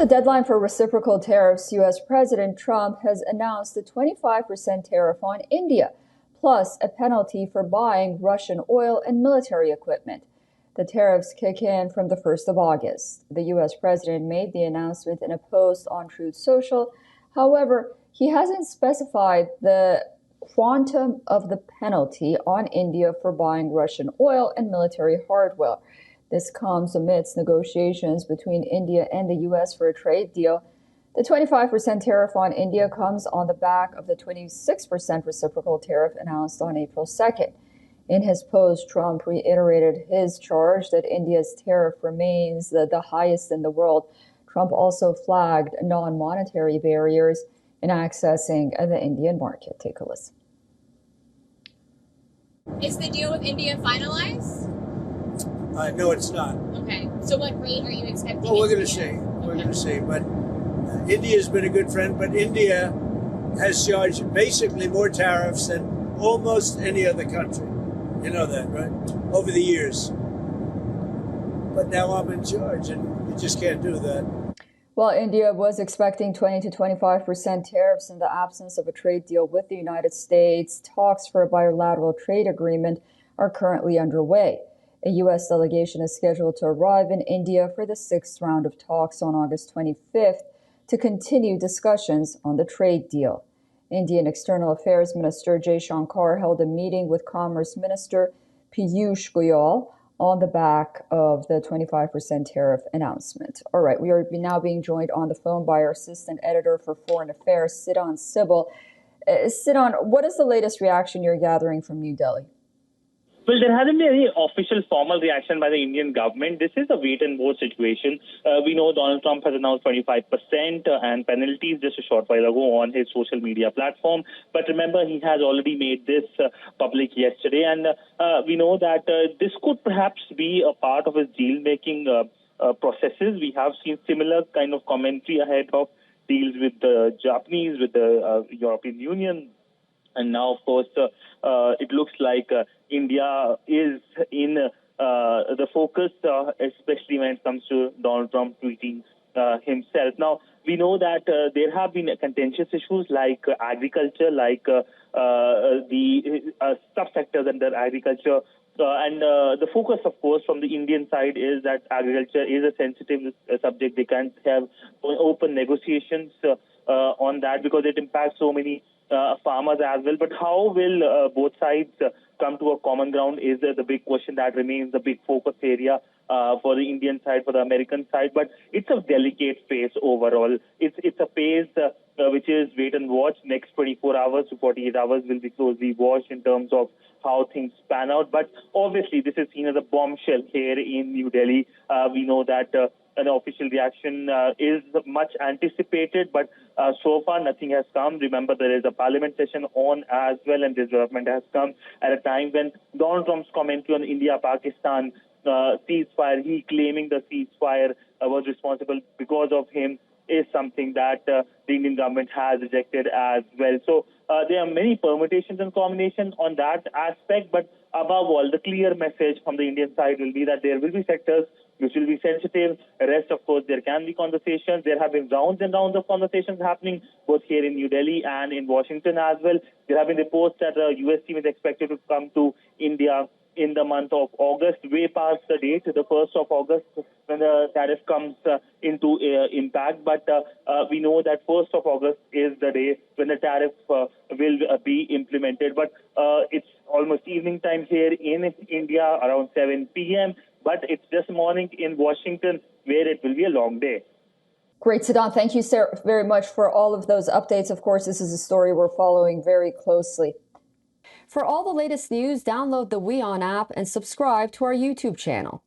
the deadline for reciprocal tariffs, U.S. President Trump has announced a 25% tariff on India, plus a penalty for buying Russian oil and military equipment. The tariffs kick in from the 1st of August. The U.S. president made the announcement in a post on Truth Social. However, he hasn't specified the quantum of the penalty on India for buying Russian oil and military hardware. This comes amidst negotiations between India and the U.S. for a trade deal. The 25% tariff on India comes on the back of the 26% reciprocal tariff announced on April 2nd. In his post, Trump reiterated his charge that India's tariff remains the highest in the world. Trump also flagged non-monetary barriers in accessing the Indian market. Take a listen. Is the deal with India finalized? No, it's not. Okay. So what rate are you expecting? Well, we're going to see. We're going to see. But India has been a good friend, but India has charged basically more tariffs than almost any other country. You know that, right? Over the years. But now I'm in charge, and you just can't do that. Well, India was expecting 20 to 25% tariffs in the absence of a trade deal with the United States. Talks for a bilateral trade agreement are currently underway. A U.S. delegation is scheduled to arrive in India for the 6th round of talks on August 25th to continue discussions on the trade deal. Indian External Affairs Minister Jay Shankar held a meeting with Commerce Minister Piyush Goyal on the back of the 25% tariff announcement. All right, we are now being joined on the phone by our Assistant Editor for Foreign Affairs, Sidon Sybil. Sidon, what is the latest reaction you're gathering from New Delhi? Well, there hasn't been any official formal reaction by the Indian government. This is a wait-and-watch situation. We know Donald Trump has announced 25% and penalties just a short while ago on his social media platform. But remember, he has already made this public yesterday. And we know that this could perhaps be a part of his deal-making processes. We have seen similar kind of commentary ahead of deals with the Japanese, with the European Union. And now, of course, it looks like India is in the focus, especially when it comes to Donald Trump tweeting himself. Now, we know that there have been contentious issues like agriculture, like the subsectors under agriculture. And the focus, of course, from the Indian side is that agriculture is a sensitive subject. They can't have open negotiations on that because it impacts so many farmers as well. But how will both sides come to a common ground is the big question that remains the big focus area for the Indian side, for the American side. But it's a delicate phase overall. It's a phase which is wait and watch. Next 24 hours to 48 hours will be closely watched in terms of how things pan out. But obviously, this is seen as a bombshell here in New Delhi. We know that an official reaction is much anticipated, but so far nothing has come. Remember, there is a parliament session on as well, and this development has come at a time when Donald Trump's commentary on India-Pakistan ceasefire, he claiming the ceasefire was responsible because of him, is something that the Indian government has rejected as well. So there are many permutations and combinations on that aspect, but above all, the clear message from the Indian side will be that there will be sectors which will be sensitive. The rest, of course, there can be conversations. There have been rounds and rounds of conversations happening both here in New Delhi and in Washington as well. There have been reports that the U.S. team is expected to come to India in the month of August, way past the date, the 1st of August, when the tariff comes into impact. But we know that 1st of August is the day when the tariff will be implemented. But it's almost evening time here in India, around 7 p.m., but it's just morning in Washington, where it will be a long day. Great, Sidon. Thank you very much for all of those updates. Of course, this is a story we're following very closely. For all the latest news, download the WION app and subscribe to our YouTube channel.